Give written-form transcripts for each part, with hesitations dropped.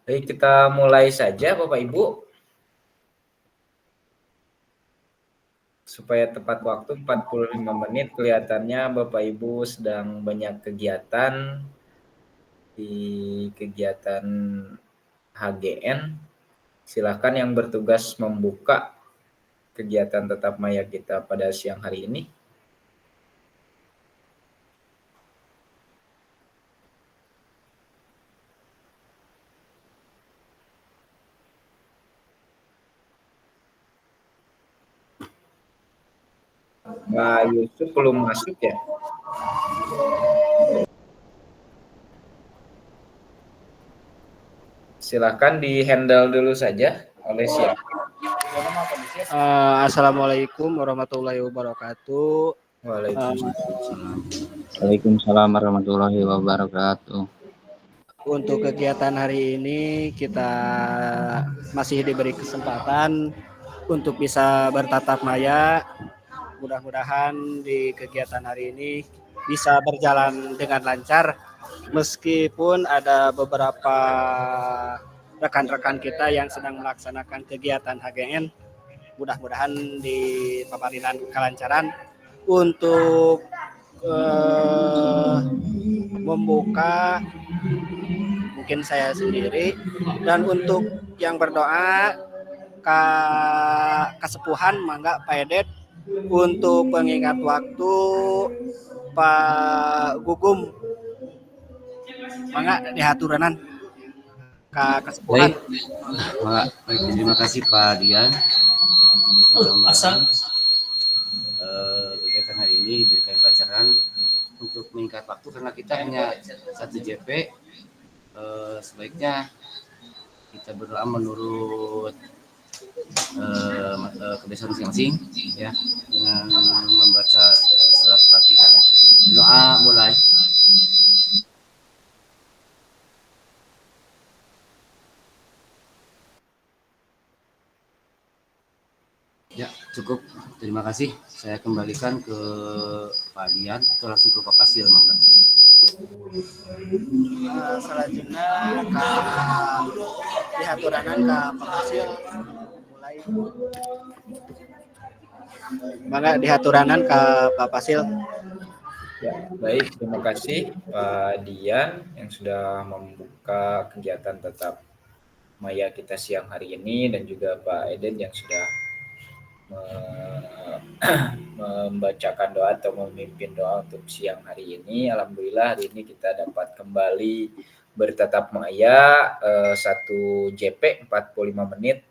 Baik, kita mulai saja Bapak Ibu. Supaya tepat waktu 45 menit, kelihatannya Bapak Ibu sedang banyak kegiatan di kegiatan HGN. Silakan yang bertugas membuka kegiatan tetap maya kita pada siang hari ini. Pak Yusuf belum masuk ya? Silakan di-handle dulu saja oleh siapa. Assalamualaikum warahmatullahi wabarakatuh. Waalaikumsalam warahmatullahi wabarakatuh. Untuk kegiatan hari ini kita masih diberi kesempatan untuk bisa bertatap maya. Mudah-mudahan di kegiatan hari ini bisa berjalan dengan lancar meskipun ada beberapa rekan-rekan kita yang sedang melaksanakan kegiatan HGN. Mudah-mudahan di pemerintahan kelancaran untuk membuka mungkin saya sendiri, dan untuk yang berdoa kesepuhan mangga Pak Edet untuk pengingat waktu Pak Gugum mangga dihaturanan kesepuhan. Baik, terima kasih Pak Dian. Kegiatan hari ini diberikan kelancaran untuk meningkat waktu karena kita hanya satu JP. Sebaiknya kita berdoa menurut kebiasaan masing-masing ya, dengan membaca surat Fatihah. Doa mulai. Ya, cukup. Terima kasih. Saya kembalikan ke Pak Dian atau langsung ke Pak Pasil, mangga. Selanjutnya dihaturanan ke Pak Pasil mulai mangga dihaturanan ke Pak Pasil. Ya, baik, terima kasih Pak Dian yang sudah membuka kegiatan tetap maya kita siang hari ini, dan juga Pak Eden yang sudah membacakan doa atau memimpin doa untuk siang hari ini. Alhamdulillah hari ini kita dapat kembali bertatap maya 1 JP 45 menit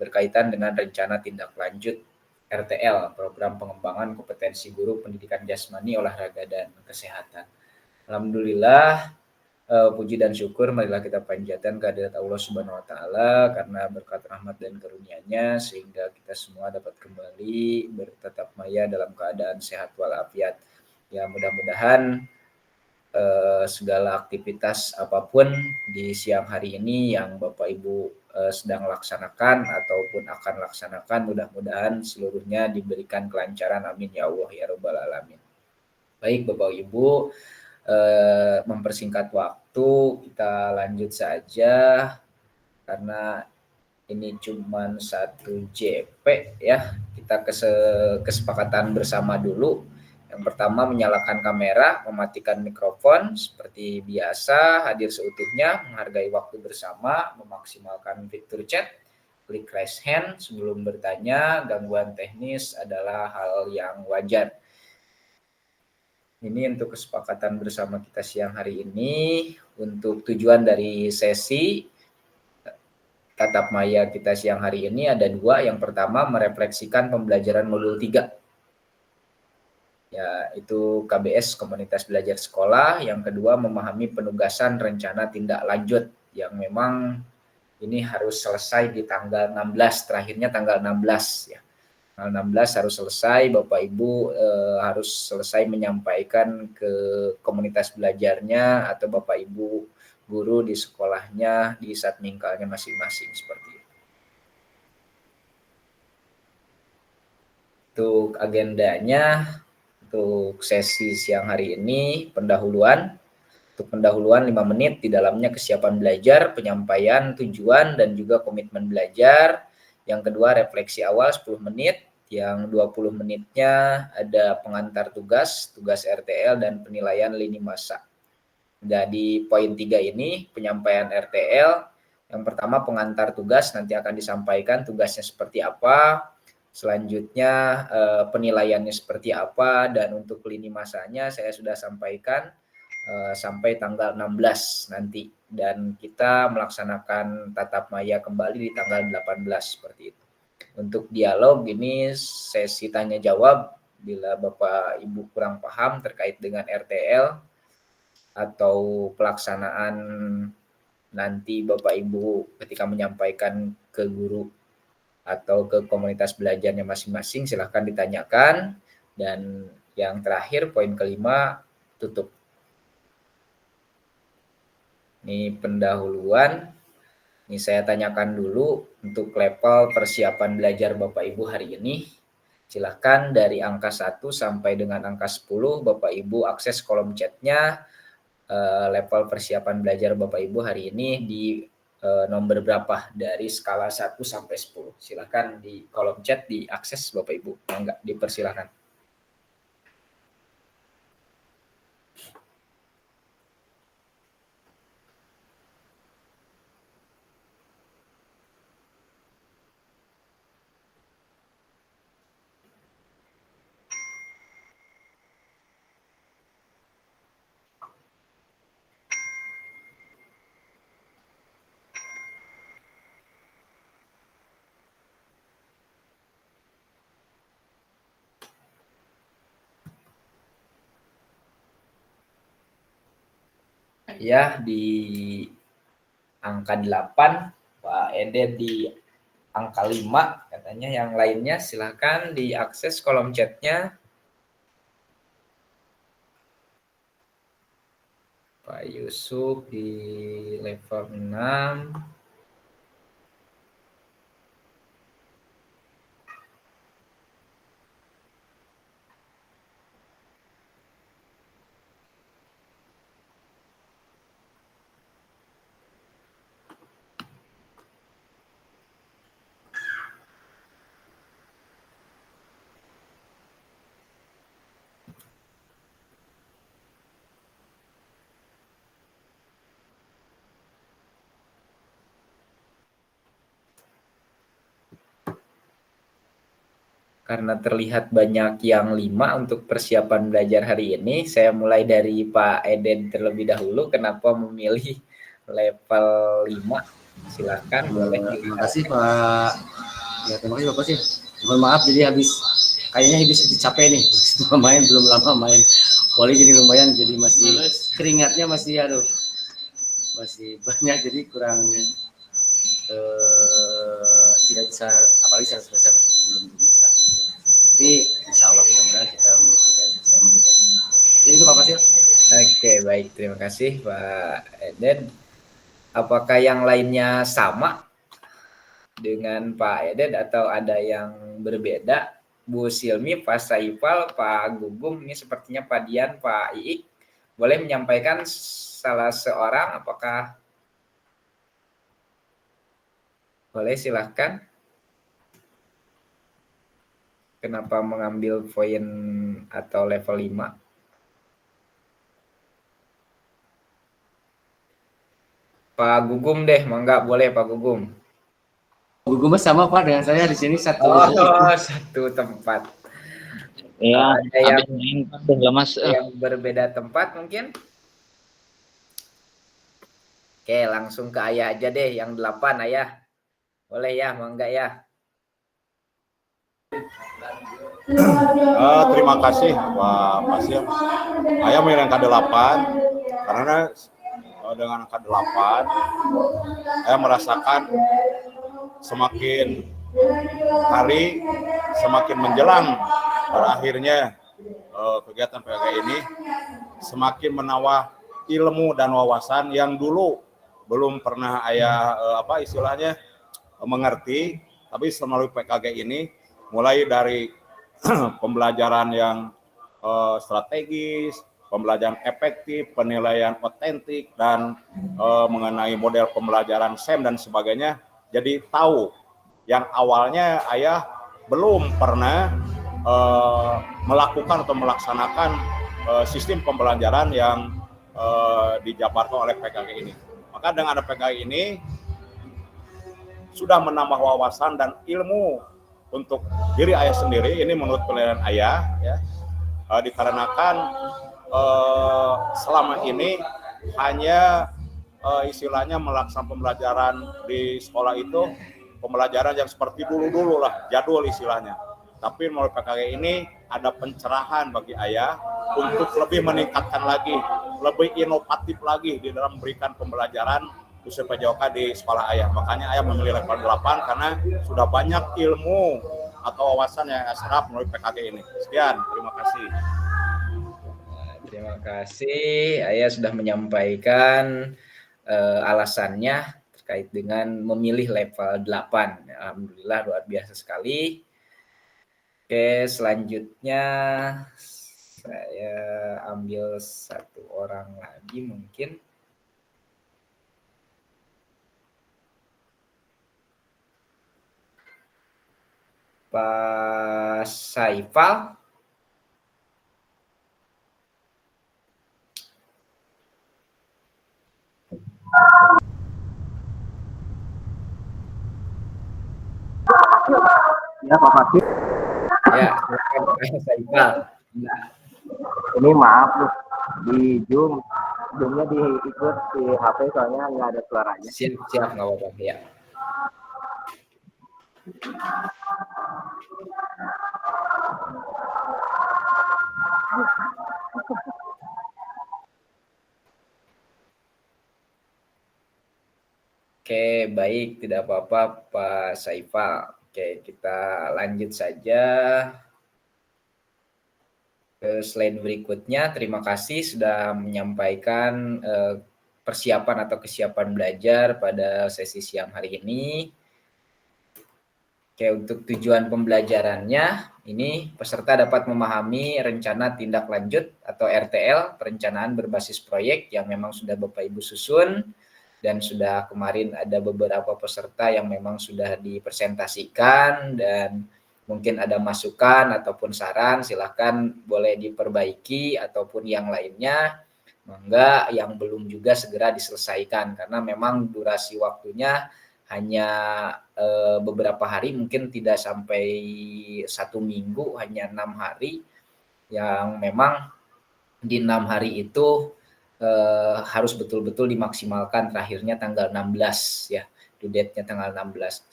berkaitan dengan rencana tindak lanjut RTL, program pengembangan kompetensi guru pendidikan jasmani, olahraga dan kesehatan. Alhamdulillah, puji dan syukur marilah kita panjatkan kehadirat Allah Subhanahu wa taala karena berkat rahmat dan karunia-Nya sehingga kita semua dapat kembali bertatap maya dalam keadaan sehat walafiat. Ya, mudah-mudahan segala aktivitas apapun di siang hari ini yang Bapak Ibu sedang laksanakan ataupun akan laksanakan, mudah-mudahan seluruhnya diberikan kelancaran, amin ya Allah ya rabbal alamin. Baik Bapak Ibu, mempersingkat waktu, kita lanjut saja karena ini cuma 1 JP ya. Kita kesepakatan bersama dulu. Yang pertama, menyalakan kamera, mematikan mikrofon seperti biasa, hadir seutuhnya, menghargai waktu bersama, memaksimalkan fitur chat, klik raise hand sebelum bertanya. Gangguan teknis adalah hal yang wajar. Ini untuk kesepakatan bersama kita siang hari ini. Untuk tujuan dari sesi tatap maya kita siang hari ini ada 2. Yang pertama, merefleksikan pembelajaran modul 3. Ya, itu KBS, Komunitas Belajar Sekolah. Yang kedua, memahami penugasan rencana tindak lanjut yang memang ini harus selesai di tanggal 16, terakhirnya tanggal 16 ya. Tanggal 16 harus selesai, Bapak Ibu harus selesai menyampaikan ke komunitas belajarnya atau Bapak Ibu guru di sekolahnya, di satmingkalnya masing-masing seperti itu. Untuk agendanya, untuk sesi siang hari ini pendahuluan, Untuk pendahuluan 5 menit, di dalamnya kesiapan belajar, penyampaian tujuan, dan juga komitmen belajar. Yang kedua, refleksi awal 10 menit. Yang 20 menitnya ada pengantar tugas, tugas RTL, dan penilaian lini masa. Jadi poin 3 ini penyampaian RTL. Yang pertama pengantar tugas, nanti akan disampaikan tugasnya seperti apa. Selanjutnya penilaiannya seperti apa, dan untuk lini masanya saya sudah sampaikan sampai tanggal 16 nanti. Dan kita melaksanakan tatap maya kembali di tanggal 18 seperti itu. Untuk dialog ini sesi tanya jawab bila Bapak Ibu kurang paham terkait dengan RTL atau pelaksanaan nanti Bapak Ibu ketika menyampaikan ke guru atau ke komunitas belajarnya masing-masing, silahkan ditanyakan. Dan yang terakhir poin kelima, tutup. Ini pendahuluan. Ini saya tanyakan dulu untuk level persiapan belajar Bapak Ibu hari ini. Silahkan dari angka 1 sampai dengan angka 10 Bapak Ibu akses kolom chatnya. Level persiapan belajar Bapak Ibu hari ini di nomor berapa dari skala 1 sampai 10. Silakan di kolom chat diakses Bapak Ibu. Enggak, dipersilakan. Ya, di angka 8, Pak Ede di angka 5 katanya. Yang lainnya silahkan diakses kolom chatnya. Pak Yusuf di level 6. Karena terlihat banyak yang 5 untuk persiapan belajar hari ini, saya mulai dari Pak Eden terlebih dahulu. Kenapa memilih level 5? Silakan boleh. Terima kasih Pak. Ya terima kasih Bapak sih. Mohon maaf jadi kayaknya habis capek nih. Belum lama main voli jadi lumayan, jadi masih keringatnya masih masih banyak, jadi kurang tidak bisa, apalagi 100% belum bisa. Tapi insya Allah mudah-mudahan kita saya mengikuti. Jadi itu Pak Fasil. Oke, baik, terima kasih Pak Eden. Apakah yang lainnya sama dengan Pak Eden atau ada yang berbeda? Bu Silmi, Pak Saifal, Pak Gugum, ini sepertinya Pak Dian, Pak Iik, boleh menyampaikan salah seorang? Apakah boleh? Silahkan. Kenapa mengambil poin atau level 5? Pak Gugum deh, mangga boleh Pak Gugum. Gugum sama Pak dengan saya di sini satu. Satu tempat. Ya, ada yang berbeda tempat mungkin? Oke, langsung ke Ayah aja deh, yang 8 Ayah. Boleh ya, mangga ya. Terima kasih Pak Fasil. Ayah milih angka 8 karena dengan angka 8 saya merasakan semakin hari semakin menjelang berakhirnya kegiatan PKG ini semakin menawar ilmu dan wawasan yang dulu belum pernah Ayah istilahnya mengerti, tapi melalui PKG ini mulai dari pembelajaran yang strategis, pembelajaran efektif, penilaian otentik, dan mengenai model pembelajaran SEM dan sebagainya. Jadi tahu yang awalnya ayah belum pernah melakukan atau melaksanakan sistem pembelajaran yang dijabarkan oleh PKG ini. Maka dengan ada PKG ini sudah menambah wawasan dan ilmu untuk diri ayah sendiri. Ini menurut penilaian ayah, ya, dikarenakan selama ini hanya istilahnya melaksanakan pembelajaran di sekolah itu pembelajaran yang seperti dulu-dulu lah, jadul istilahnya. Tapi melalui PKG ini ada pencerahan bagi ayah untuk lebih meningkatkan lagi, lebih inovatif lagi di dalam memberikan pembelajaran khusus PJOK di sekolah ayah. Makanya ayah memilih level 8 karena sudah banyak ilmu atau wawasan yang ayah serap melalui PKG ini. Sekian, terima kasih. Terima kasih, ayah sudah menyampaikan alasannya terkait dengan memilih level 8. Alhamdulillah luar biasa sekali. Oke, selanjutnya saya ambil satu orang lagi mungkin. Pak Saifal. Ya Pak Fakir, Ya, silakan Pak Saifal. Nah, ini maaf loh di Zoomnya diikut di HP soalnya nggak ada suaranya. siap nggak apa-apa ya. Oke, baik, tidak apa-apa Pak Saifal. Oke, kita lanjut saja ke slide berikutnya. Terima kasih sudah menyampaikan persiapan atau kesiapan belajar pada sesi siang hari ini. Oke, untuk tujuan pembelajarannya, ini peserta dapat memahami rencana tindak lanjut atau RTL, perencanaan berbasis proyek yang memang sudah Bapak Ibu susun, dan sudah kemarin ada beberapa peserta yang memang sudah dipresentasikan, dan mungkin ada masukan ataupun saran, silakan boleh diperbaiki, ataupun yang lainnya, mangga yang belum juga segera diselesaikan, karena memang durasi waktunya hanya beberapa hari, mungkin tidak sampai 1 minggu, hanya 6 hari, yang memang di 6 hari itu harus betul-betul dimaksimalkan, terakhirnya tanggal 16 ya, due date-nya tanggal 16.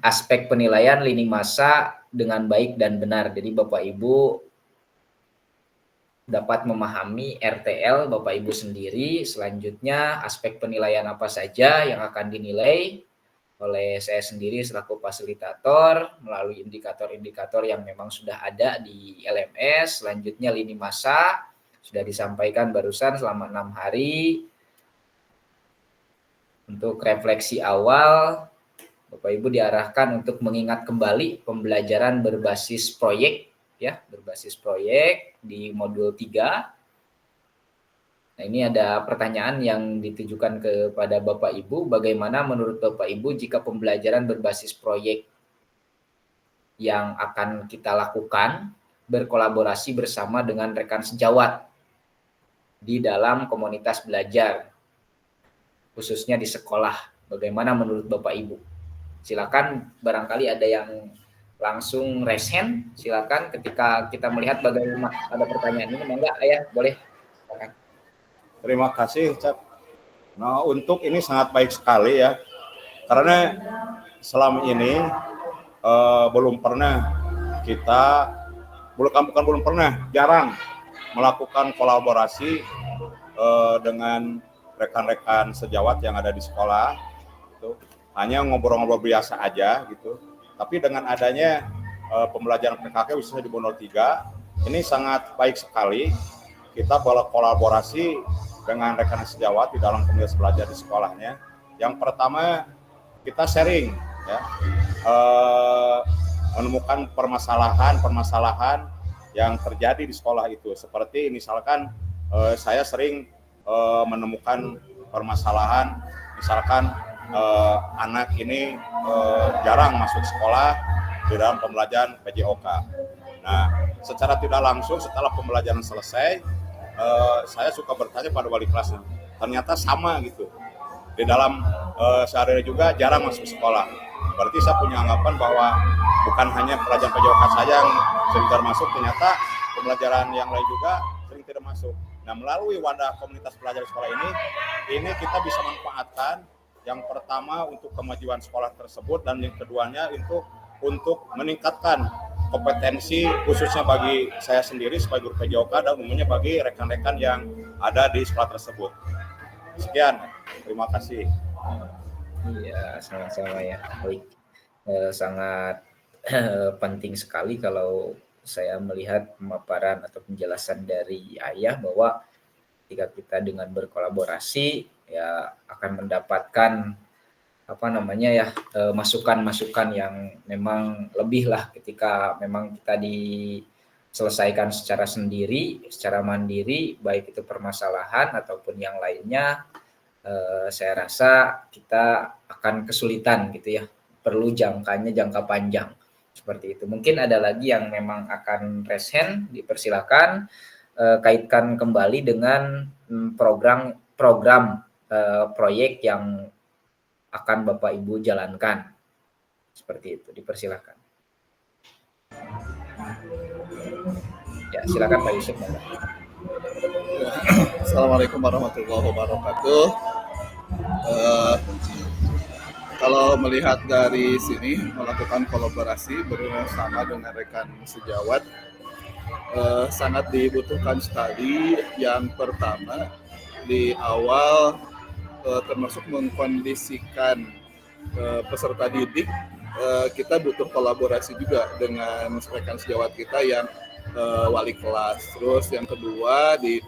Aspek penilaian lini masa dengan baik dan benar. Jadi Bapak Ibu dapat memahami RTL Bapak Ibu sendiri. Selanjutnya aspek penilaian apa saja yang akan dinilai oleh saya sendiri selaku fasilitator melalui indikator-indikator yang memang sudah ada di LMS. Selanjutnya lini masa sudah disampaikan barusan selama 6 hari. Untuk refleksi awal, Bapak Ibu diarahkan untuk mengingat kembali pembelajaran berbasis proyek, ya, berbasis proyek di modul 3. Nah, ini ada pertanyaan yang ditujukan kepada Bapak Ibu, bagaimana menurut Bapak Ibu jika pembelajaran berbasis proyek yang akan kita lakukan berkolaborasi bersama dengan rekan sejawat di dalam komunitas belajar, khususnya di sekolah. Bagaimana menurut Bapak Ibu? Silakan, barangkali ada yang langsung raise hand, silakan ketika kita melihat bagaimana ada pertanyaan ini. Enggak, Ayah, boleh. Silakan. Terima kasih, Cap. Nah, untuk ini sangat baik sekali ya, karena selama ini belum pernah kita, bukan pernah, jarang melakukan kolaborasi dengan rekan-rekan sejawat yang ada di sekolah. Gitu. Hanya ngobrol-ngobrol biasa aja gitu. Tapi dengan adanya pembelajaran PKK khususnya di Modul 3, ini sangat baik sekali kita berkolaborasi dengan rekan sejawat di dalam komunitas belajar di sekolahnya. Yang pertama, kita sharing ya, menemukan permasalahan yang terjadi di sekolah itu. Seperti misalkan saya sering menemukan permasalahan, misalkan anak ini jarang masuk sekolah di dalam pembelajaran PJOK. Nah, secara tidak langsung setelah pembelajaran selesai, saya suka bertanya pada wali kelasnya, ternyata sama gitu. Di dalam sehari juga jarang masuk sekolah. Berarti saya punya anggapan bahwa bukan hanya pelajaran PJOK saja yang sering termasuk, ternyata pembelajaran yang lain juga sering tidak masuk. Nah, melalui wadah komunitas pelajar sekolah ini kita bisa manfaatkan yang pertama untuk kemajuan sekolah tersebut, dan yang keduanya untuk meningkatkan kompetensi khususnya bagi saya sendiri sebagai guru PJOK dan umumnya bagi rekan-rekan yang ada di sekolah tersebut. Sekian, terima kasih. Iya, sama-sama ya. Baik. Sangat penting sekali kalau saya melihat pemaparan atau penjelasan dari Ayah bahwa ketika kita dengan berkolaborasi ya akan mendapatkan masukan-masukan yang memang lebih lah ketika memang kita diselesaikan secara sendiri, secara mandiri, baik itu permasalahan ataupun yang lainnya. Saya rasa kita akan kesulitan gitu ya, perlu jangka panjang seperti itu. Mungkin ada lagi yang memang akan raise hand, dipersilakan kaitkan kembali dengan program proyek yang akan Bapak Ibu jalankan seperti itu, dipersilakan. Ya, silakan Pak Yusuf. Assalamualaikum warahmatullahi wabarakatuh. Kalau melihat dari sini melakukan kolaborasi bersama dengan rekan sejawat sangat dibutuhkan sekali. Yang pertama di awal termasuk mengkondisikan peserta didik, kita butuh kolaborasi juga dengan rekan sejawat kita yang wali kelas. Terus yang kedua di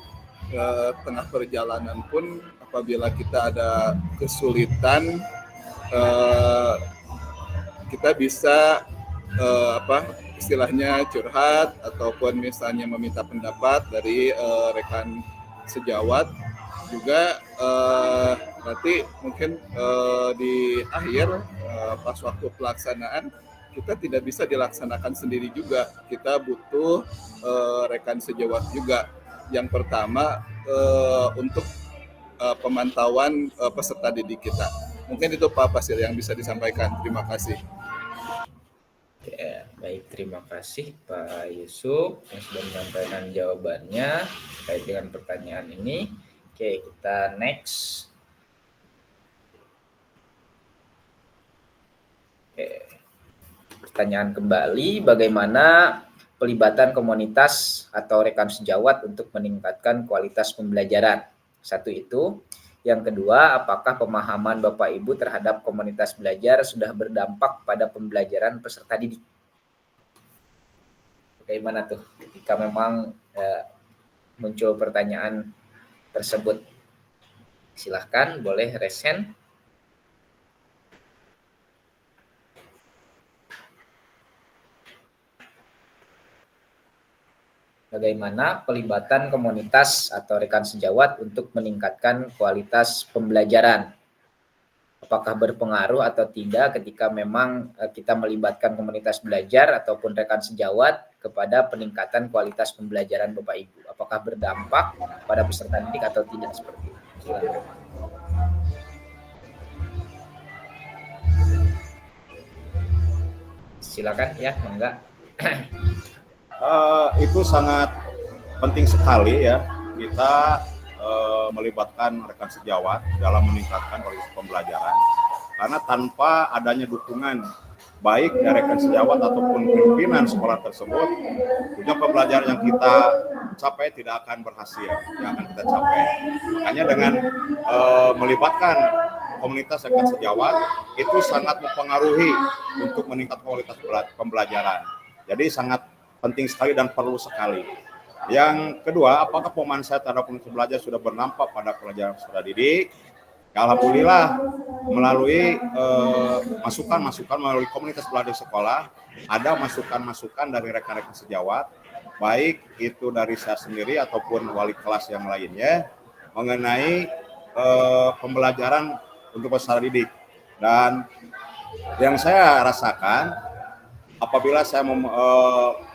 tengah perjalanan pun apabila kita ada kesulitan, kita bisa istilahnya curhat ataupun misalnya meminta pendapat dari rekan sejawat. Juga nanti mungkin di akhir pas waktu pelaksanaan kita tidak bisa dilaksanakan sendiri juga, kita butuh rekan sejawat juga. Yang pertama untuk pemantauan peserta didik kita. Mungkin itu Pak Pasir yang bisa disampaikan. Terima kasih. Oke, baik, terima kasih Pak Yusuf yang sudah menyampaikan jawabannya terkait dengan pertanyaan ini. Oke, kita next. Oke. Pertanyaan kembali, bagaimana pelibatan komunitas atau rekan sejawat untuk meningkatkan kualitas pembelajaran? Satu itu. Yang kedua, apakah pemahaman Bapak Ibu terhadap komunitas belajar sudah berdampak pada pembelajaran peserta didik? Bagaimana tuh ketika memang muncul pertanyaan tersebut? Silahkan, boleh raise hand. Bagaimana pelibatan komunitas atau rekan sejawat untuk meningkatkan kualitas pembelajaran? Apakah berpengaruh atau tidak ketika memang kita melibatkan komunitas belajar ataupun rekan sejawat kepada peningkatan kualitas pembelajaran Bapak Ibu? Apakah berdampak pada peserta didik atau tidak seperti itu? Silakan. Silakan ya, enggak. Itu sangat penting sekali ya kita melibatkan rekan sejawat dalam meningkatkan kualitas pembelajaran, karena tanpa adanya dukungan baik dari rekan sejawat ataupun pimpinan sekolah tersebut, tujuan pembelajaran yang kita capai tidak akan berhasil, yang akan kita capai. Makanya dengan melibatkan komunitas rekan sejawat itu sangat mempengaruhi untuk meningkatkan kualitas pembelajaran. Jadi sangat penting sekali dan perlu sekali. Yang kedua, apakah pemahaman saya terhadap komunitas belajar sudah berdampak pada pelajaran peserta didik? Ya, alhamdulillah, melalui masukan-masukan melalui komunitas belajar sekolah, ada masukan-masukan dari rekan-rekan sejawat baik itu dari saya sendiri ataupun wali kelas yang lainnya mengenai pembelajaran untuk peserta didik. Dan yang saya rasakan apabila saya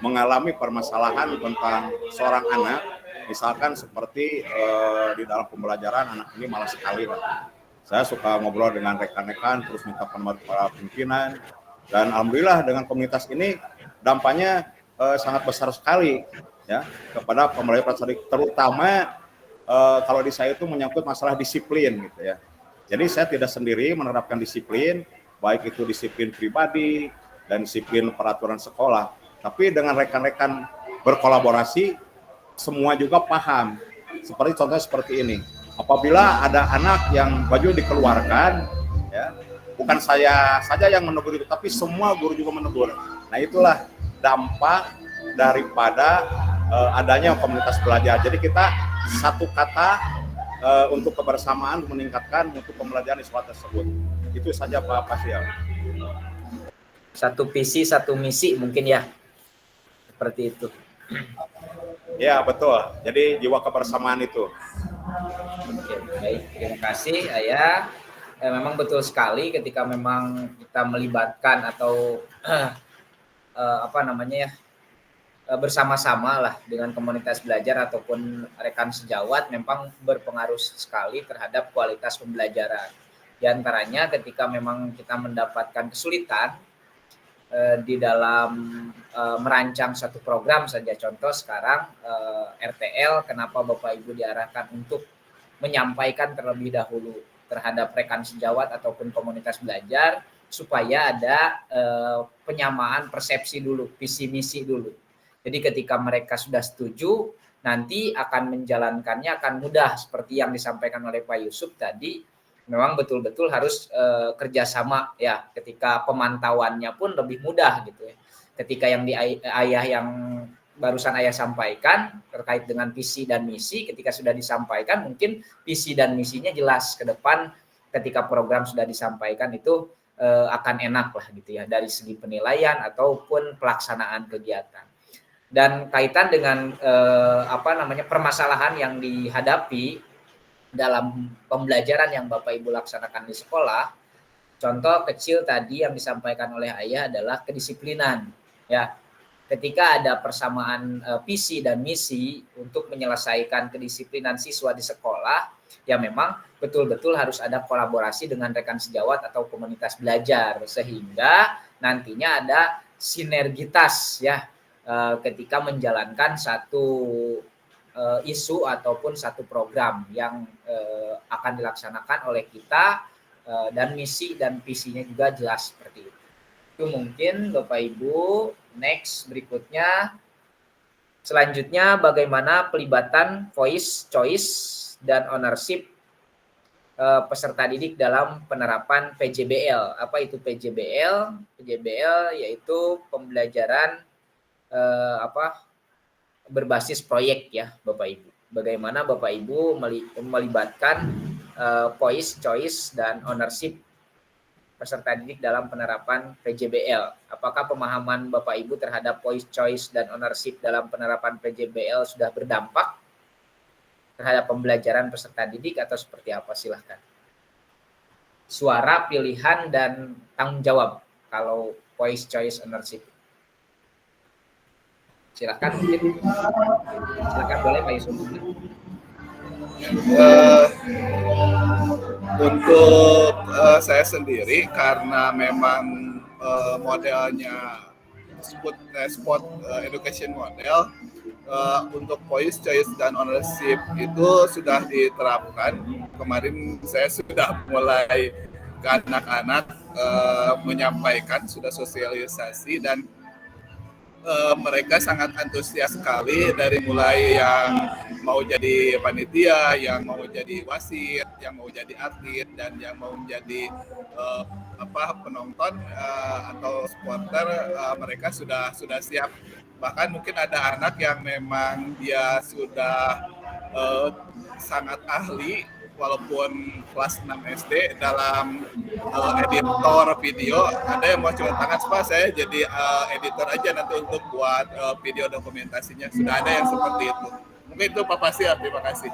mengalami permasalahan tentang seorang anak, misalkan seperti di dalam pembelajaran anak ini malas sekali, saya suka ngobrol dengan rekan-rekan, terus minta pendapat para pimpinan, dan alhamdulillah dengan komunitas ini dampaknya sangat besar sekali ya kepada pembelajaran peserta didik, terutama kalau di saya itu menyangkut masalah disiplin gitu ya. Jadi saya tidak sendiri menerapkan disiplin, baik itu disiplin pribadi dan disiplin peraturan sekolah, tapi dengan rekan-rekan berkolaborasi semua juga paham. Seperti contohnya seperti ini, apabila ada anak yang baju dikeluarkan, ya, bukan saya saja yang menegur itu, tapi semua guru juga menegur. Nah itulah dampak daripada adanya komunitas belajar. Jadi kita satu kata untuk kebersamaan meningkatkan untuk pembelajaran di sekolah tersebut. Itu saja Pak Pasial. Satu visi, satu misi mungkin ya, seperti itu. Ya betul. Jadi jiwa kebersamaan itu. Oke, baik, terima kasih Ayah. Memang betul sekali ketika memang kita melibatkan atau bersama-sama lah dengan komunitas belajar ataupun rekan sejawat memang berpengaruh sekali terhadap kualitas pembelajaran. Di antaranya ketika memang kita mendapatkan kesulitan di dalam merancang satu program saja, contoh sekarang RTL, kenapa Bapak Ibu diarahkan untuk menyampaikan terlebih dahulu terhadap rekan sejawat ataupun komunitas belajar supaya ada penyamaan persepsi dulu, visi misi dulu. Jadi ketika mereka sudah setuju, nanti akan menjalankannya akan mudah seperti yang disampaikan oleh Pak Yusuf tadi. Memang betul-betul harus kerjasama ya, ketika pemantauannya pun lebih mudah gitu ya. Ketika yang Ayah yang barusan Ayah sampaikan terkait dengan visi dan misi, ketika sudah disampaikan mungkin visi dan misinya jelas ke depan, ketika program sudah disampaikan itu akan enak lah gitu ya, dari segi penilaian ataupun pelaksanaan kegiatan. Dan kaitan dengan permasalahan yang dihadapi dalam pembelajaran yang Bapak Ibu laksanakan di sekolah, contoh kecil tadi yang disampaikan oleh Ayah adalah kedisiplinan. Ya, ketika ada persamaan visi dan misi untuk menyelesaikan kedisiplinan siswa di sekolah, ya memang betul-betul harus ada kolaborasi dengan rekan sejawat atau komunitas belajar sehingga nantinya ada sinergitas ya ketika menjalankan satu isu ataupun satu program yang akan dilaksanakan oleh kita dan misi dan visinya juga jelas seperti itu. Itu mungkin Bapak Ibu. Next berikutnya, selanjutnya bagaimana pelibatan voice, choice, dan ownership peserta didik dalam penerapan PJBL. Apa itu PJBL? PJBL yaitu pembelajaran berbasis proyek ya Bapak Ibu. Bagaimana Bapak Ibu melibatkan voice, choice, dan ownership peserta didik dalam penerapan PJBL. Apakah pemahaman Bapak Ibu terhadap voice, choice, dan ownership dalam penerapan PJBL sudah berdampak terhadap pembelajaran peserta didik atau seperti apa? Silahkan. Suara, pilihan, dan tanggung jawab kalau voice, choice, ownership. Silakan mungkin. Silakan boleh Pak Yusuf. Untuk saya sendiri karena memang modelnya sport education model, untuk voice, choice, dan ownership itu sudah diterapkan. Kemarin saya sudah mulai ke anak-anak menyampaikan, sudah sosialisasi, dan mereka sangat antusias sekali, dari mulai yang mau jadi panitia, yang mau jadi wasit, yang mau jadi atlet, dan yang mau menjadi penonton atau supporter. Mereka sudah siap. Bahkan mungkin ada anak yang memang dia sudah sangat ahli walaupun kelas 6 SD dalam editor video, ada yang mau coba tangan, Pak, saya jadi editor aja nanti untuk buat video dokumentasinya. Sudah ada yang seperti itu. Mungkin itu Pak Pasya, terima kasih.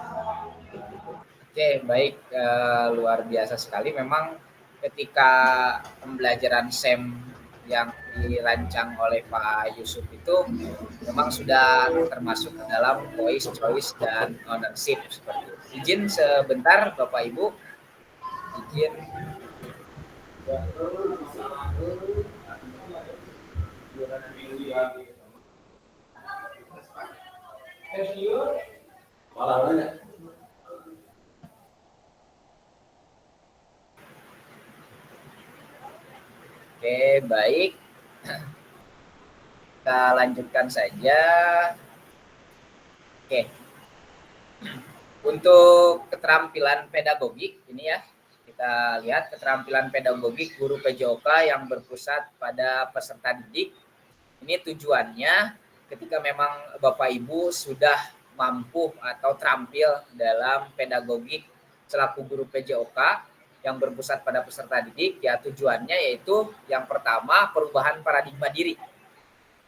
Oke, baik, luar biasa sekali. Memang ketika pembelajaran SEM yang dirancang oleh Pak Yusuf itu memang sudah termasuk dalam voice, choice, dan ownership seperti itu. Izin sebentar Bapak Ibu, izin. Oke, baik. Kita lanjutkan saja. Oke. Untuk keterampilan pedagogik ini ya, kita lihat keterampilan pedagogik guru PJOK yang berpusat pada peserta didik. Ini tujuannya ketika memang Bapak Ibu sudah mampu atau terampil dalam pedagogik selaku guru PJOK yang berpusat pada peserta didik, ya tujuannya yaitu yang pertama perubahan paradigma diri.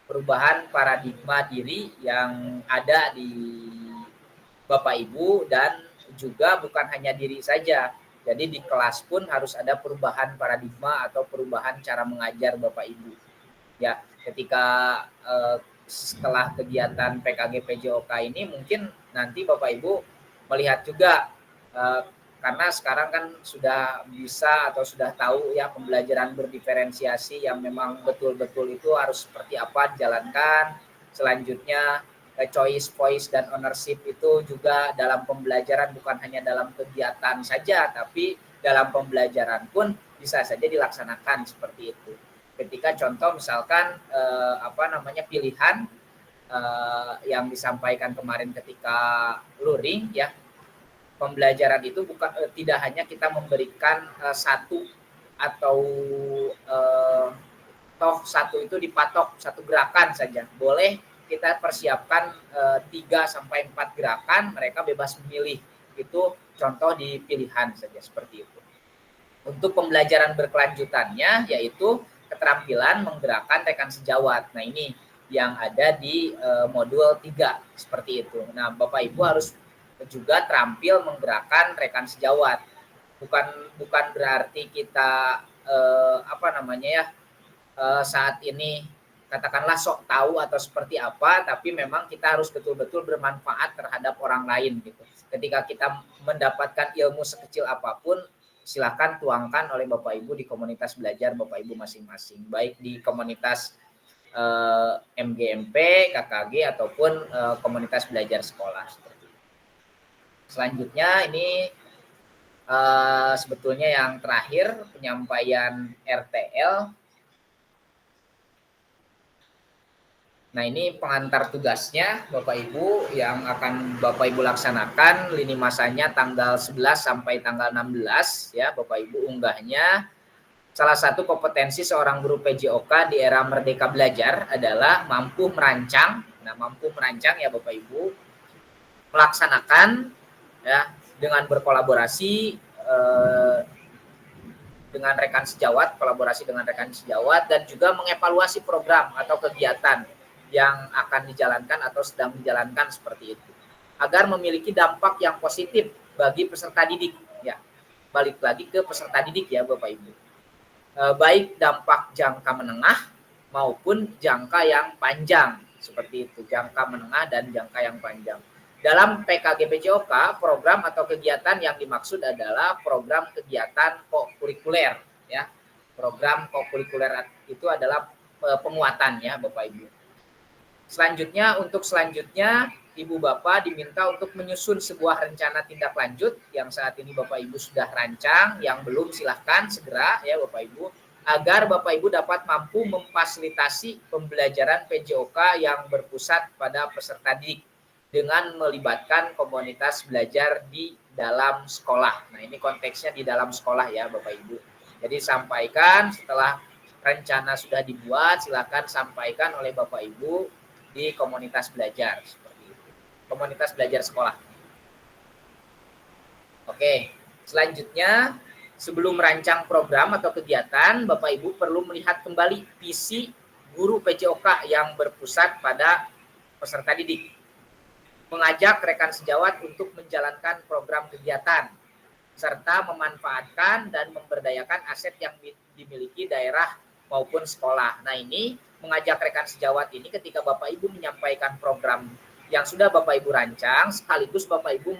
Perubahan paradigma diri yang ada di Bapak Ibu dan juga bukan hanya diri saja. Jadi di kelas pun harus ada perubahan paradigma atau perubahan cara mengajar Bapak Ibu. Ya, ketika setelah kegiatan PKG PJOK ini mungkin nanti Bapak Ibu melihat juga karena sekarang kan sudah bisa atau sudah tahu ya pembelajaran berdiferensiasi yang memang betul-betul itu harus seperti apa dijalankan. Selanjutnya choice, voice, dan ownership itu juga dalam pembelajaran bukan hanya dalam kegiatan saja, tapi dalam pembelajaran pun bisa saja dilaksanakan seperti itu. Ketika contoh misalkan pilihan yang disampaikan kemarin ketika luring ya, pembelajaran itu bukan tidak hanya kita memberikan satu atau satu itu dipatok satu gerakan saja. Boleh kita persiapkan 3 sampai 4 gerakan, mereka bebas memilih. Itu contoh di pilihan saja seperti itu. Untuk pembelajaran berkelanjutannya yaitu keterampilan menggerakkan rekan sejawat. Nah, ini yang ada di modul 3 seperti itu. Nah, Bapak Ibu harus juga terampil menggerakkan rekan sejawat. Bukan berarti kita saat ini katakanlah sok tahu atau seperti apa, tapi memang kita harus betul-betul bermanfaat terhadap orang lain gitu. Ketika kita mendapatkan ilmu sekecil apapun, silakan tuangkan oleh Bapak Ibu di komunitas belajar Bapak Ibu masing-masing, baik di komunitas MGMP, KKG ataupun komunitas belajar sekolah. Selanjutnya ini sebetulnya yang terakhir penyampaian RTL. Nah, ini pengantar tugasnya Bapak Ibu yang akan Bapak Ibu laksanakan, lini masanya tanggal 11 sampai tanggal 16 ya Bapak Ibu unggahnya. Salah satu kompetensi seorang guru PJOK di era Merdeka Belajar adalah mampu merancang. Nah, mampu merancang ya Bapak Ibu, melaksanakan ya dengan berkolaborasi dengan rekan sejawat, kolaborasi dengan rekan sejawat, dan juga mengevaluasi program atau kegiatan yang akan dijalankan atau sedang dijalankan seperti itu, agar memiliki dampak yang positif bagi peserta didik ya. Balik lagi ke peserta didik ya Bapak Ibu, baik dampak jangka menengah maupun jangka yang panjang seperti itu, jangka menengah dan jangka yang panjang. Dalam PKG PJOK, program atau kegiatan yang dimaksud adalah program kegiatan kokurikuler ya. Program kokurikuler itu adalah penguatan ya Bapak Ibu. Selanjutnya Ibu Bapak diminta untuk menyusun sebuah rencana tindak lanjut yang saat ini Bapak Ibu sudah rancang, yang belum silahkan segera ya Bapak Ibu, agar Bapak Ibu dapat mampu memfasilitasi pembelajaran PJOK yang berpusat pada peserta didik dengan melibatkan komunitas belajar di dalam sekolah. Nah, ini konteksnya di dalam sekolah ya Bapak Ibu. Jadi sampaikan setelah rencana sudah dibuat, silakan sampaikan oleh Bapak Ibu di komunitas belajar seperti itu. Komunitas belajar sekolah. Oke, selanjutnya sebelum merancang program atau kegiatan, Bapak Ibu perlu melihat kembali visi guru PJOK yang berpusat pada peserta didik. Mengajak rekan sejawat untuk menjalankan program kegiatan, serta memanfaatkan dan memberdayakan aset yang dimiliki daerah maupun sekolah. Nah, ini mengajak rekan sejawat ini ketika Bapak Ibu menyampaikan program yang sudah Bapak Ibu rancang, sekaligus Bapak Ibu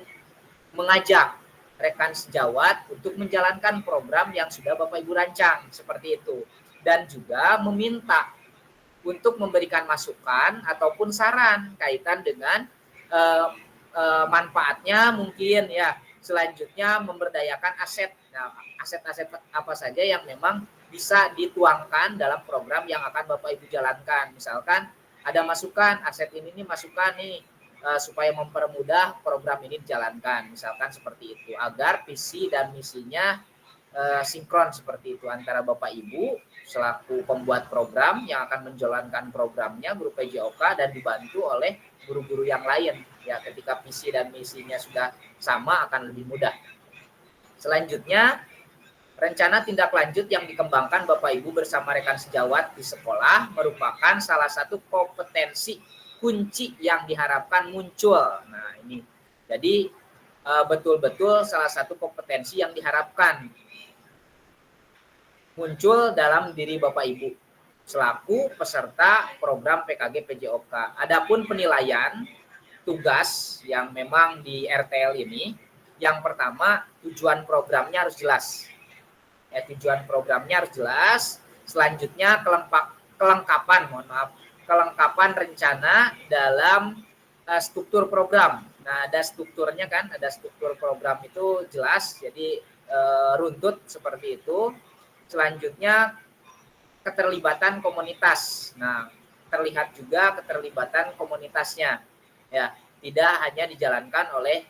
mengajak rekan sejawat untuk menjalankan program yang sudah Bapak Ibu rancang, seperti itu. Dan juga meminta untuk memberikan masukan ataupun saran kaitan dengan manfaatnya mungkin ya. Selanjutnya memberdayakan aset. Nah, aset-aset apa saja yang memang bisa dituangkan dalam program yang akan Bapak Ibu jalankan. Misalkan ada masukan, aset ini nih masukan nih supaya mempermudah program ini dijalankan. Misalkan seperti itu, agar visi dan misinya sinkron seperti itu antara Bapak Ibu selaku pembuat program yang akan menjalankan programnya guru PJOK dan dibantu oleh guru-guru yang lain. Ya, ketika visi dan misinya sudah sama akan lebih mudah. Selanjutnya, rencana tindak lanjut yang dikembangkan Bapak Ibu bersama rekan sejawat di sekolah merupakan salah satu kompetensi kunci yang diharapkan muncul. Nah, ini. Jadi betul-betul salah satu kompetensi yang diharapkan muncul dalam diri Bapak Ibu selaku peserta program PKG PJOK. Adapun penilaian tugas yang memang di RTL ini, yang pertama tujuan programnya harus jelas. Ya, tujuan programnya harus jelas. Selanjutnya kelengkapan rencana dalam struktur program. Nah, ada strukturnya kan, ada struktur program itu jelas, jadi runtut seperti itu. Selanjutnya keterlibatan komunitas. Nah, terlihat juga keterlibatan komunitasnya. Ya, tidak hanya dijalankan oleh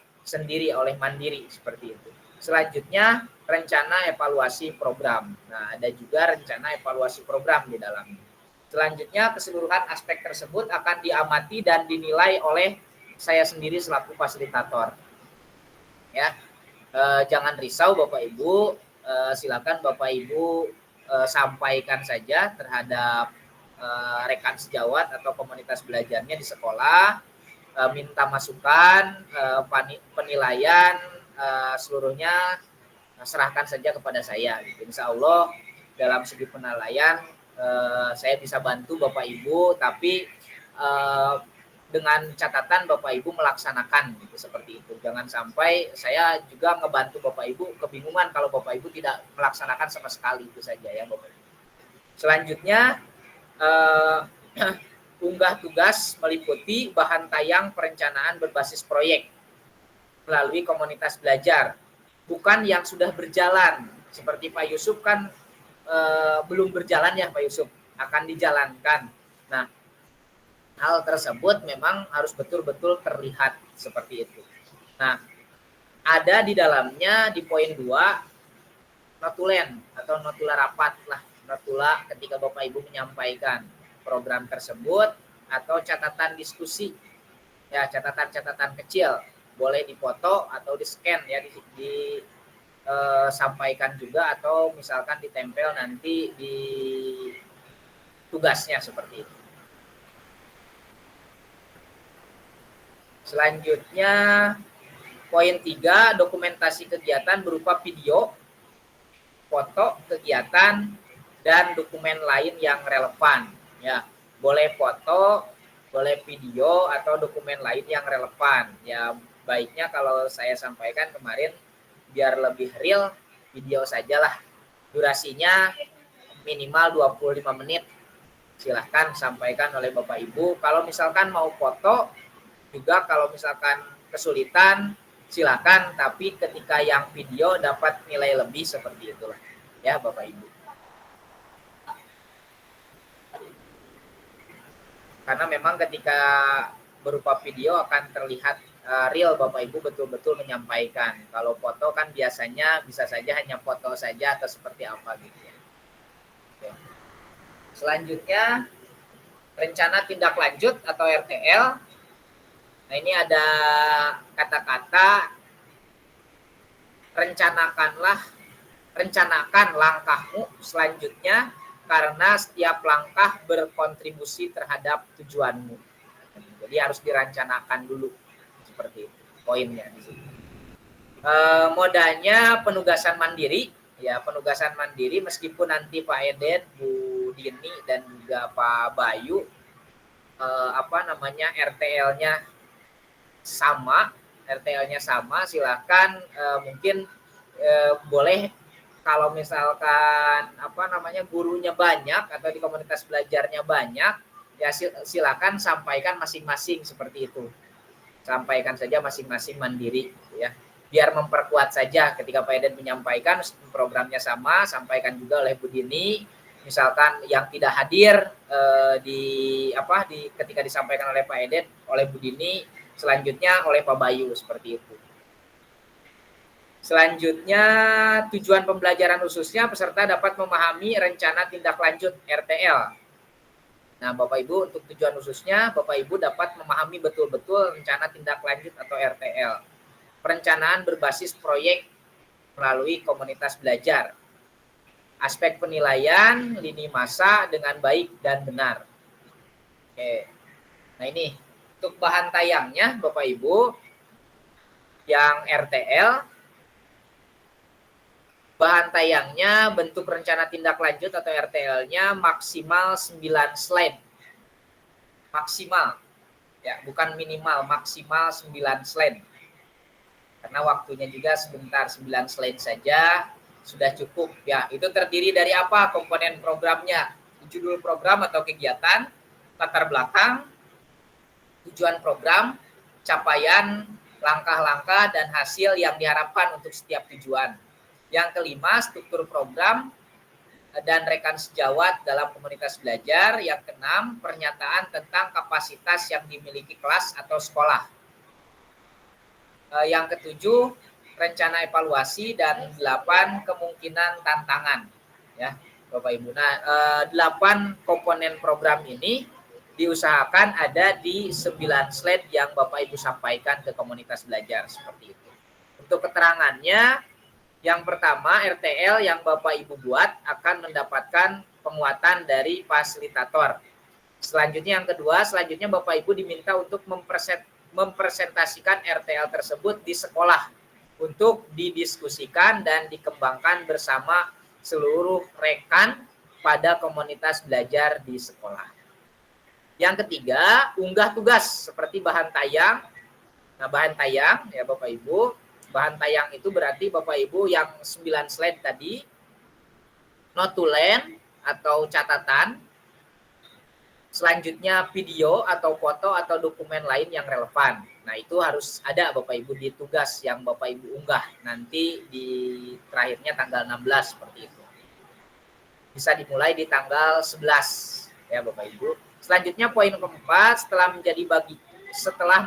mandiri seperti itu. Selanjutnya rencana evaluasi program. Nah, ada juga rencana evaluasi program di dalamnya. Selanjutnya keseluruhan aspek tersebut akan diamati dan dinilai oleh saya sendiri selaku fasilitator. Ya, jangan risau Bapak Ibu, silakan Bapak Ibu sampaikan saja terhadap rekan sejawat atau komunitas belajarnya di sekolah. Minta masukan, penilaian, seluruhnya serahkan saja kepada saya. Insya Allah dalam segi penilaian saya bisa bantu Bapak Ibu, tapi dengan catatan Bapak Ibu melaksanakan gitu, seperti itu. Jangan sampai saya juga ngebantu Bapak Ibu kebingungan kalau Bapak Ibu tidak melaksanakan sama sekali, itu saja ya Bapak Ibu. Selanjutnya unggah tugas meliputi bahan tayang perencanaan berbasis proyek melalui komunitas belajar, bukan yang sudah berjalan. Seperti Pak Yusuf kan belum berjalan ya Pak Yusuf, akan dijalankan. Nah, hal tersebut memang harus betul-betul terlihat seperti itu. Nah, ada di dalamnya di poin 2 notulen atau notula rapat lah, notula ketika Bapak Ibu menyampaikan program tersebut atau catatan diskusi. Ya, catatan-catatan kecil boleh dipoto atau di-scan ya, disampaikan juga atau misalkan ditempel nanti di tugasnya seperti itu. Selanjutnya poin 3, dokumentasi kegiatan berupa video, foto kegiatan dan dokumen lain yang relevan. Ya, boleh foto, boleh video atau dokumen lain yang relevan. Ya, baiknya kalau saya sampaikan kemarin biar lebih real, video sajalah. Durasinya minimal 25 menit. Silahkan sampaikan oleh Bapak Ibu. Kalau misalkan mau foto juga, kalau misalkan kesulitan silakan, tapi ketika yang video dapat nilai lebih seperti itulah ya Bapak Ibu. Karena memang ketika berupa video akan terlihat real Bapak Ibu betul-betul menyampaikan. Kalau foto kan biasanya bisa saja hanya foto saja atau seperti apa gitu ya. Oke. Selanjutnya rencana tindak lanjut atau RTL. Nah, ini ada kata-kata rencanakan langkahmu selanjutnya karena setiap langkah berkontribusi terhadap tujuanmu. Jadi harus direncanakan dulu, seperti itu poinnya di sini. Modalnya penugasan mandiri, ya penugasan mandiri meskipun nanti Pak Edet, Bu Dini dan juga Pak Bayu RTL-nya sama, silakan mungkin boleh kalau misalkan gurunya banyak atau di komunitas belajarnya banyak, ya silakan sampaikan masing-masing seperti itu. Sampaikan saja masing-masing mandiri, ya. Biar memperkuat saja ketika Pak Edet menyampaikan programnya sama, sampaikan juga oleh Bu Dini. Misalkan yang tidak hadir ketika disampaikan oleh Pak Edet, oleh Bu Dini, selanjutnya oleh Pak Bayu, seperti itu. Selanjutnya, tujuan pembelajaran khususnya peserta dapat memahami rencana tindak lanjut RTL. Nah, Bapak Ibu, untuk tujuan khususnya, Bapak Ibu dapat memahami betul-betul rencana tindak lanjut atau RTL. Perencanaan berbasis proyek melalui komunitas belajar. Aspek penilaian lini masa dengan baik dan benar. Oke. Nah, ini untuk bahan tayangnya Bapak Ibu yang RTL, bahan tayangnya bentuk rencana tindak lanjut atau RTL-nya maksimal 9 slide. Maksimal. Ya, bukan minimal, maksimal 9 slide. Karena waktunya juga sebentar, 9 slide saja sudah cukup. Ya, itu terdiri dari apa komponen programnya? Judul program atau kegiatan, latar belakang, tujuan program, capaian, langkah-langkah, dan hasil yang diharapkan untuk setiap tujuan. Yang kelima, struktur program dan rekan sejawat dalam komunitas belajar. Yang keenam, pernyataan tentang kapasitas yang dimiliki kelas atau sekolah. Yang ketujuh, rencana evaluasi, dan 8 kemungkinan tantangan, ya Bapak Ibu. Nah, 8 komponen program ini diusahakan ada di 9 slide yang Bapak Ibu sampaikan ke komunitas belajar, seperti itu. Untuk keterangannya, yang pertama, RTL yang Bapak Ibu buat akan mendapatkan penguatan dari fasilitator. Selanjutnya yang kedua, selanjutnya Bapak Ibu diminta untuk mempresentasikan RTL tersebut di sekolah untuk didiskusikan dan dikembangkan bersama seluruh rekan pada komunitas belajar di sekolah. Yang ketiga, unggah tugas seperti bahan tayang. Nah, bahan tayang ya Bapak Ibu, bahan tayang itu berarti Bapak Ibu yang 9 slide tadi, note to land atau catatan, selanjutnya video atau foto atau dokumen lain yang relevan. Nah, itu harus ada Bapak Ibu di tugas yang Bapak Ibu unggah nanti di terakhirnya tanggal 16 seperti itu. Bisa dimulai di tanggal 11 ya Bapak Ibu. Selanjutnya poin keempat, setelah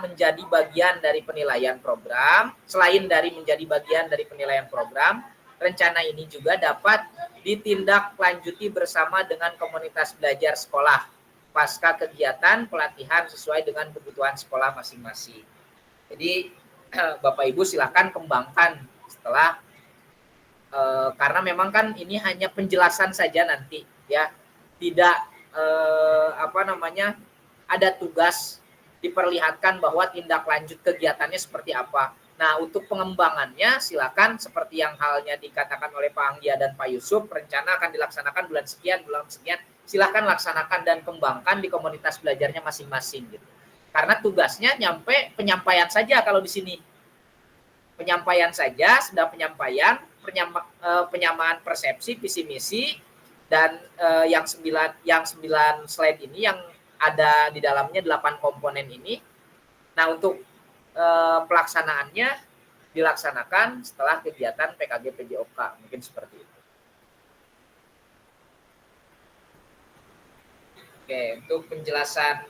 menjadi bagian dari penilaian program, selain dari menjadi bagian dari penilaian program, rencana ini juga dapat ditindaklanjuti bersama dengan komunitas belajar sekolah pasca kegiatan pelatihan sesuai dengan kebutuhan sekolah masing-masing. Jadi Bapak Ibu silakan kembangkan setelah karena memang kan ini hanya penjelasan saja nanti ya, tidak ada tugas diperlihatkan bahwa tindak lanjut kegiatannya seperti apa. Nah, untuk pengembangannya silakan seperti yang halnya dikatakan oleh Pak Anggia dan Pak Yusuf, rencana akan dilaksanakan bulan sekian, silahkan laksanakan dan kembangkan di komunitas belajarnya masing-masing gitu. Karena tugasnya nyampe penyampaian saja kalau di sini. Penyampaian saja, sudah penyamaan persepsi, visi misi, dan yang 9 slide ini yang ada di dalamnya 8 komponen ini. Nah, untuk pelaksanaannya dilaksanakan setelah kegiatan PKG PJOK, mungkin seperti itu. Oke, untuk penjelasan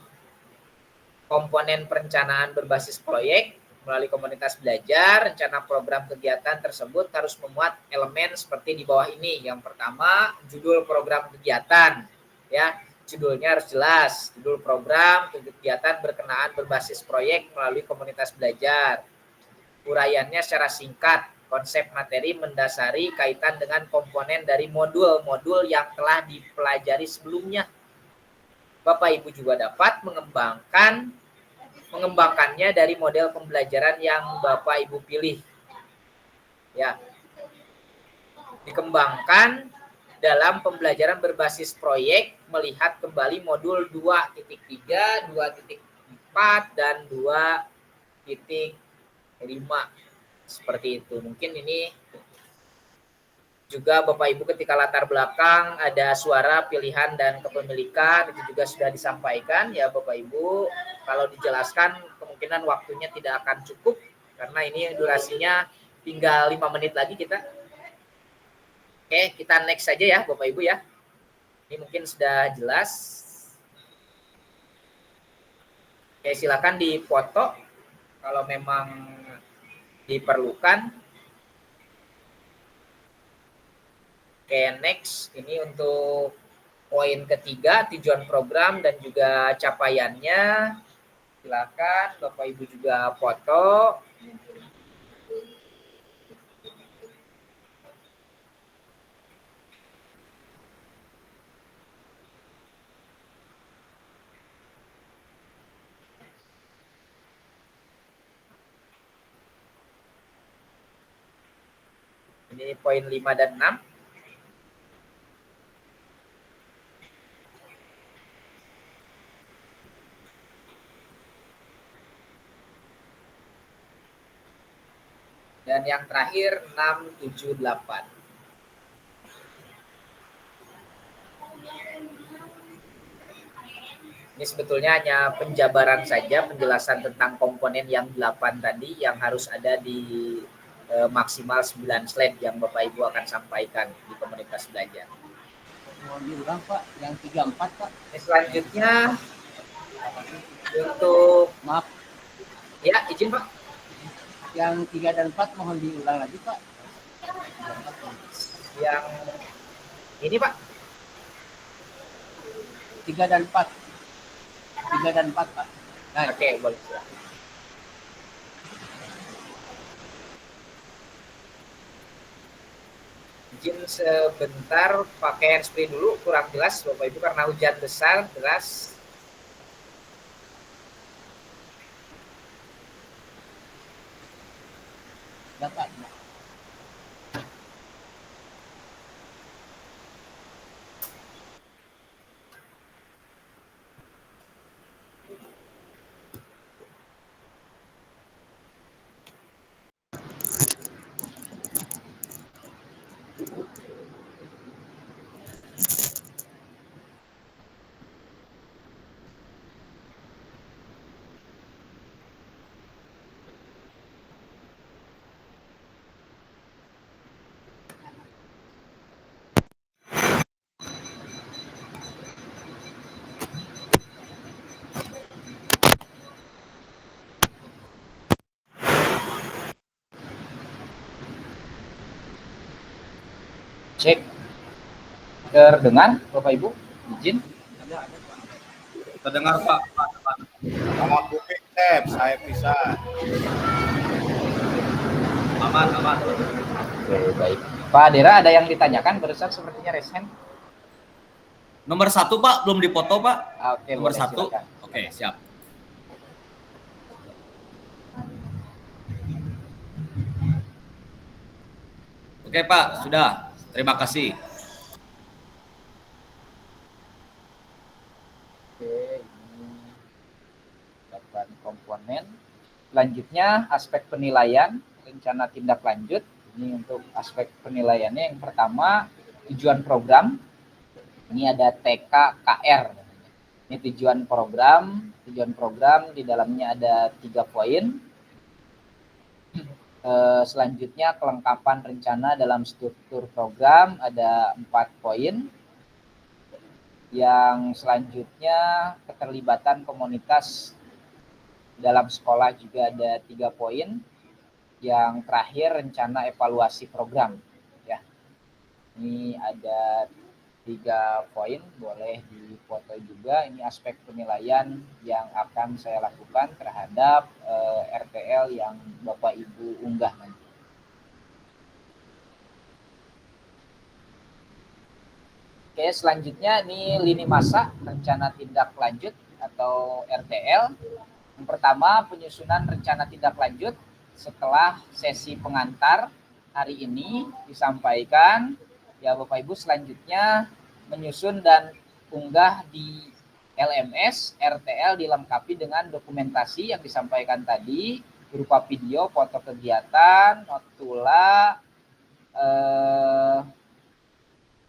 komponen perencanaan berbasis proyek melalui komunitas belajar, rencana program kegiatan tersebut harus memuat elemen seperti di bawah ini. Yang pertama, judul program kegiatan, ya. Judulnya harus jelas, judul program kegiatan berkenaan berbasis proyek melalui komunitas belajar. Uraiannya secara singkat, konsep materi mendasari kaitan dengan komponen dari modul-modul yang telah dipelajari sebelumnya. Bapak Ibu juga dapat mengembangkannya dari model pembelajaran yang Bapak Ibu pilih. Ya. Dikembangkan dalam pembelajaran berbasis proyek, melihat kembali modul 2.3, 2.4, dan 2.5. Seperti itu. Mungkin ini juga Bapak Ibu ketika latar belakang ada suara pilihan dan kepemilikan itu juga sudah disampaikan ya Bapak Ibu. Kalau dijelaskan kemungkinan waktunya tidak akan cukup karena ini durasinya tinggal 5 menit lagi kita. Oke, kita next saja ya Bapak Ibu ya. Ini mungkin sudah jelas. Oke, silakan dipoto kalau memang diperlukan. Oke, next. Ini untuk poin ketiga, tujuan program dan juga capaiannya. Silakan Bapak Ibu juga foto. Ini poin 5 dan 6. Dan yang terakhir 6, 7, 8. Ini sebetulnya hanya penjabaran saja, penjelasan tentang komponen yang 8 tadi yang harus ada di maksimal 9 slide yang Bapak Ibu akan sampaikan di komunitas belajar. Mohon diulang Pak, yang 34 Pak. Ini selanjutnya untuk Maaf, ya izin Pak. yang 3 dan 4 mohon diulang lagi Pak. Yang ini Pak. 3 dan 4. 3 dan 4 Pak. Nah, Oke, boleh. Izin sebentar pakai handsfree dulu, kurang jelas Bapak Ibu karena hujan besar deras. dapat. Cek. Terdengar Bapak Ibu? Izin. Terdengar Pak. Sama kuping tab, saya bisa. Aman. Oke, baik. Pak Dera ada yang ditanyakan barusan sepertinya resen. Nomor 1 Pak, belum dipoto Pak. Oke, Nomor boleh, 1. silakan. Oke, siap. Oke Pak, sudah. Terima kasih. Oke, ini 8 komponen. Selanjutnya aspek penilaian, rencana tindak lanjut. Ini untuk aspek penilaiannya yang pertama tujuan program. Ini ada TKKR. Ini tujuan program di dalamnya ada 3 poin. Selanjutnya kelengkapan rencana dalam struktur program ada 4 poin. Yang selanjutnya keterlibatan komunitas dalam sekolah juga ada 3 poin. Yang terakhir rencana evaluasi program. Ya, ini ada 3 poin, boleh dipoto juga. Ini aspek penilaian yang akan saya lakukan terhadap RTL yang Bapak Ibu unggah nanti. Oke, selanjutnya ini lini masa rencana tindak lanjut atau RTL. Yang pertama, penyusunan rencana tindak lanjut setelah sesi pengantar hari ini disampaikan. Ya Bapak Ibu, selanjutnya menyusun dan unggah di LMS RTL dilengkapi dengan dokumentasi yang disampaikan tadi berupa video, foto kegiatan, notula,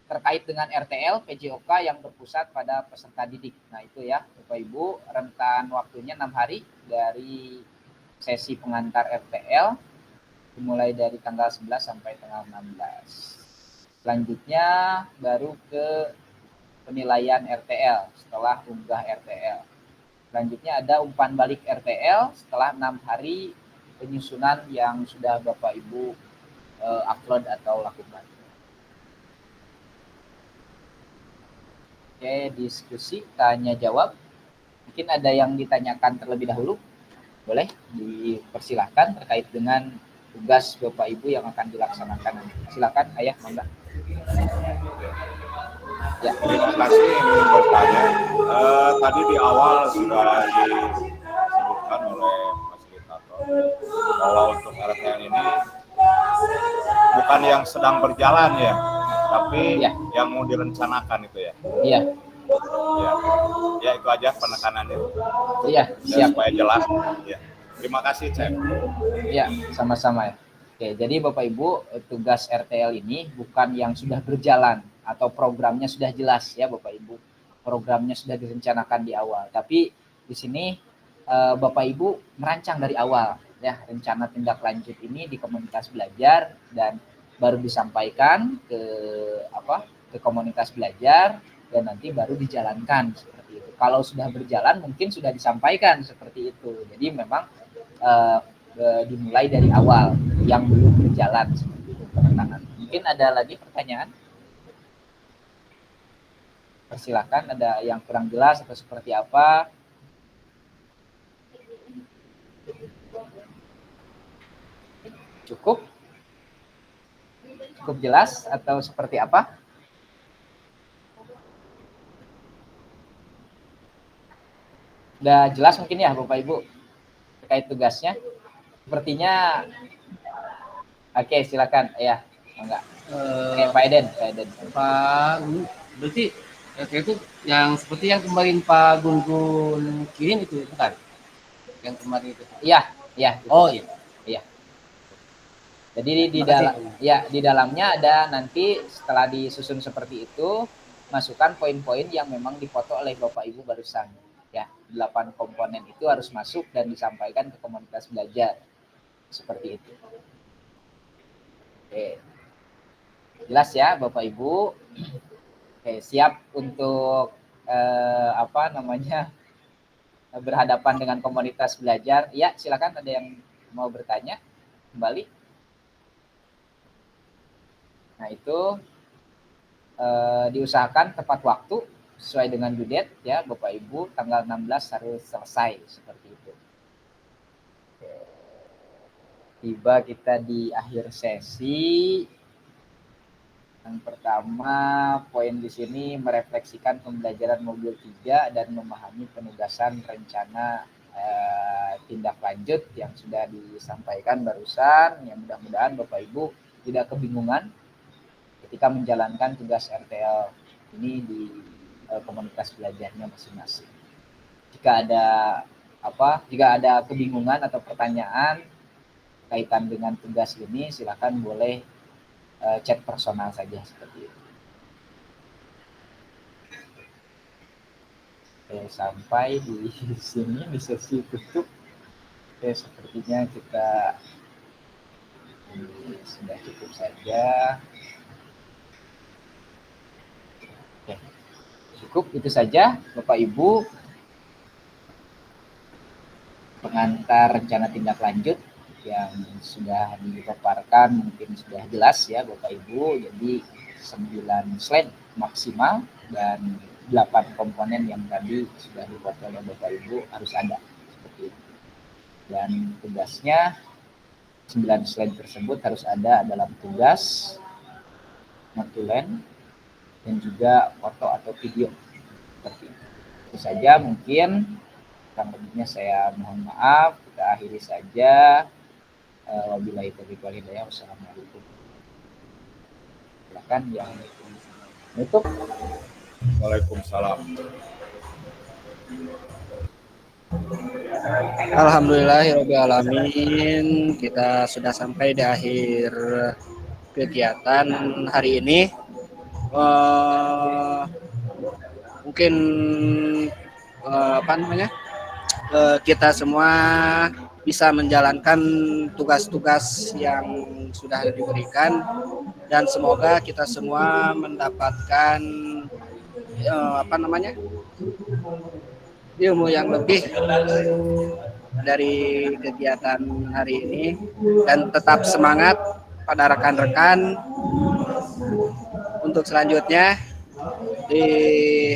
terkait dengan RTL PJOK yang berpusat pada peserta didik. Nah itu ya Bapak Ibu, rentan waktunya 6 hari dari sesi pengantar RTL dimulai dari tanggal 11 sampai tanggal 16. Selanjutnya baru ke penilaian RTL setelah unggah RTL. Selanjutnya ada umpan balik RTL setelah 6 hari penyusunan yang sudah Bapak Ibu upload atau lakukan. Oke, diskusi tanya jawab. Mungkin ada yang ditanyakan terlebih dahulu. Boleh dipersilahkan terkait dengan tugas Bapak Ibu yang akan dilaksanakan. Silakan Ayah, Mangga. Ya. Terima kasih ingin bertanya. Tadi di awal sudah disebutkan oleh fasilitator kalau untuk RTL ini bukan yang sedang berjalan ya, tapi ya, yang mau direncanakan itu ya. Iya. Ya, ya itu aja penekanannya. Iya, siap. Supaya jelas. Ya. Terima kasih, Cep. Ya, sama-sama ya. Oke, jadi Bapak Ibu, tugas RTL ini bukan yang sudah berjalan atau programnya sudah jelas ya Bapak Ibu. Programnya sudah direncanakan di awal. Tapi di sini Bapak Ibu merancang dari awal ya rencana tindak lanjut ini di komunitas belajar dan baru disampaikan ke komunitas belajar dan nanti baru dijalankan seperti itu. Kalau sudah berjalan mungkin sudah disampaikan seperti itu. Jadi memang dimulai dari awal yang belum berjalan seperti itu penekanan. Mungkin ada lagi pertanyaan? Persilakan, ada yang kurang jelas atau seperti apa? Cukup? Cukup jelas atau seperti apa? Udah jelas mungkin ya Bapak Ibu terkait tugasnya? Sepertinya oke, silakan ya. Enggak. Oke, Pak Eden. Pak, berarti itu yang seperti yang kemarin Pak Gun kirim itu bukan? Yang kemarin itu. Iya, iya. Oh iya. Iya. Jadi di dalamnya ada nanti setelah disusun seperti itu masukkan poin-poin yang memang dipoto oleh Bapak Ibu barusan. Ya, 8 komponen itu harus masuk dan disampaikan ke komunitas belajar. Seperti itu. Oke. Jelas ya Bapak Ibu. Oke, siap untuk berhadapan dengan komunitas belajar. Ya, silakan ada yang mau bertanya kembali. Nah, itu diusahakan tepat waktu sesuai dengan due date ya Bapak Ibu, tanggal 16 harus selesai seperti itu. Oke. Tiba kita di akhir sesi. Yang pertama, poin di sini merefleksikan pembelajaran modul 3 dan memahami penugasan rencana tindak lanjut yang sudah disampaikan barusan. Yang mudah-mudahan Bapak Ibu tidak kebingungan ketika menjalankan tugas RTL ini di komunitas belajarnya masing-masing. Jika ada kebingungan atau pertanyaan kaitan dengan tugas ini, silakan boleh chat personal saja seperti itu. Oke, sampai di sini di sesi tutup. Oke, sepertinya kita sudah cukup saja. Oke, cukup itu saja Bapak Ibu pengantar rencana tindak lanjut yang sudah dipaparkan mungkin sudah jelas ya Bapak Ibu. Jadi 9 slide maksimal dan 8 komponen yang tadi sudah dibuat oleh Bapak Ibu harus ada seperti itu. Dan tugasnya 9 slide tersebut harus ada dalam tugas notulen dan juga foto atau video. Seperti itu saja mungkin, kurang lebihnya saya mohon maaf. Kita akhiri saja. Wabillahi taufiq wal hidayah. Wassalamualaikum. Silakan yang nutup. Waalaikumsalam. Alhamdulillahirobbilalamin, kita sudah sampai di akhir kegiatan hari ini. Mungkin kita semua bisa menjalankan tugas-tugas yang sudah diberikan, dan semoga kita semua mendapatkan ilmu yang lebih dari kegiatan hari ini, dan tetap semangat pada rekan-rekan untuk selanjutnya di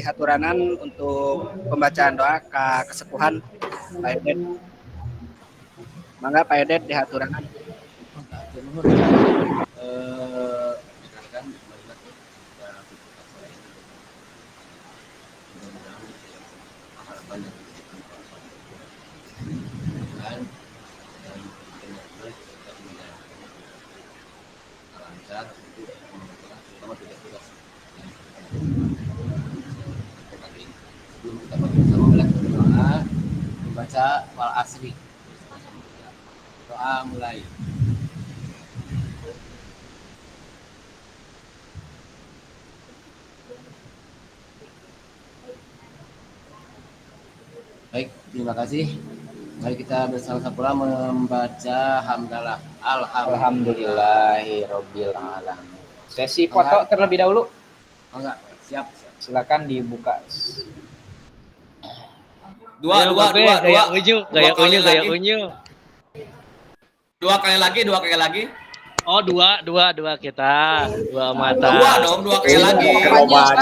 haturanan untuk pembacaan doa kesepuhan Pak Edet. Mangga Pak Edet di haturanan. Membaca wal asri. Doa mulai. Baik, terima kasih. Mari kita bersama-sama membaca hamdalah. Alhamdulillahirabbil alamin. Sesi foto terlebih dahulu. Enggak, siap. Silakan dibuka. Dua. Gaya unyu. Dua kali lagi. Oh, dua kita. Dua mata. Dua kali lagi. Dua.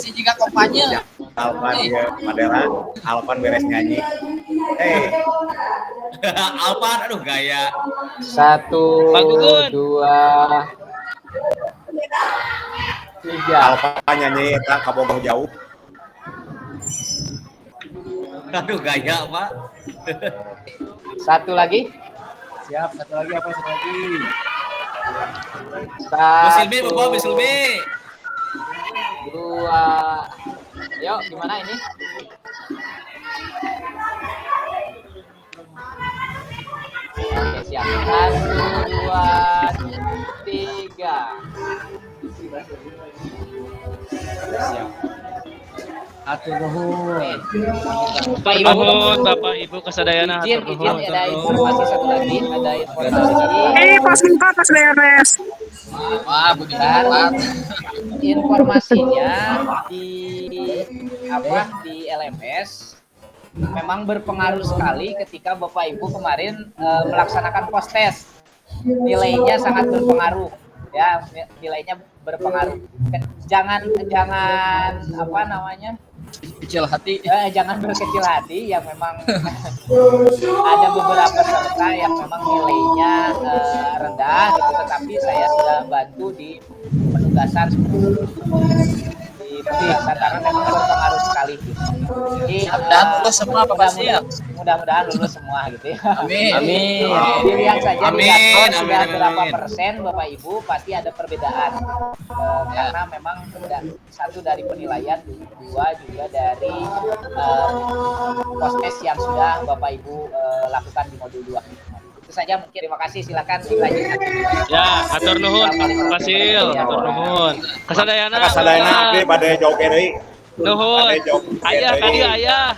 Si jika kompanya. Alvan dia Madera, Alvan beres nyanyi. Alvan, aduh gaya. 1, 2, 3. Alvan nyanyi tak kabogoh jauh. Aduh gaya, Pak. Satu lagi. Siap, satu lagi apa? Satu lagi. Bisulmi, Bapak, Bisulmi. 2. Yuk, gimana ini? Oke, siap. 1, 2, 3. Siap. Atur nuhun. Bapak Ibu kesadayana Izin, ada informasi satu lagi, ada informasi. Pas beres. Wah, benar. Informasinya di LMS memang berpengaruh sekali ketika Bapak Ibu kemarin melaksanakan post test. Nilainya sangat berpengaruh. Ya, nilainya berpengaruh. Jangan Kecil hati. Jangan berkecil hati, yang memang ada beberapa peserta yang memang nilainya rendah gitu, tetapi saya sudah bantu di penugasan karena memang berpengaruh sekali gitu. Jadi lulus semua Bapak siap. Mudah-mudahan lulus semua gitu ya. Amin. Jadi lihat saja di Amin. dashboard sudah Amin. berapa persen Bapak Ibu, pasti ada perbedaan. Karena memang satu dari penilaian, dua juga dari post test yang sudah Bapak Ibu lakukan di modul 2. Itu saja mungkin. Terima kasih, silakan dilanjutkan. Ya, atur nuhun Fasil, atur nuhun. Kesadayana. Kasadayana pada joget deui. Nuhun. Pada joget Ayah deui. tadi ayah.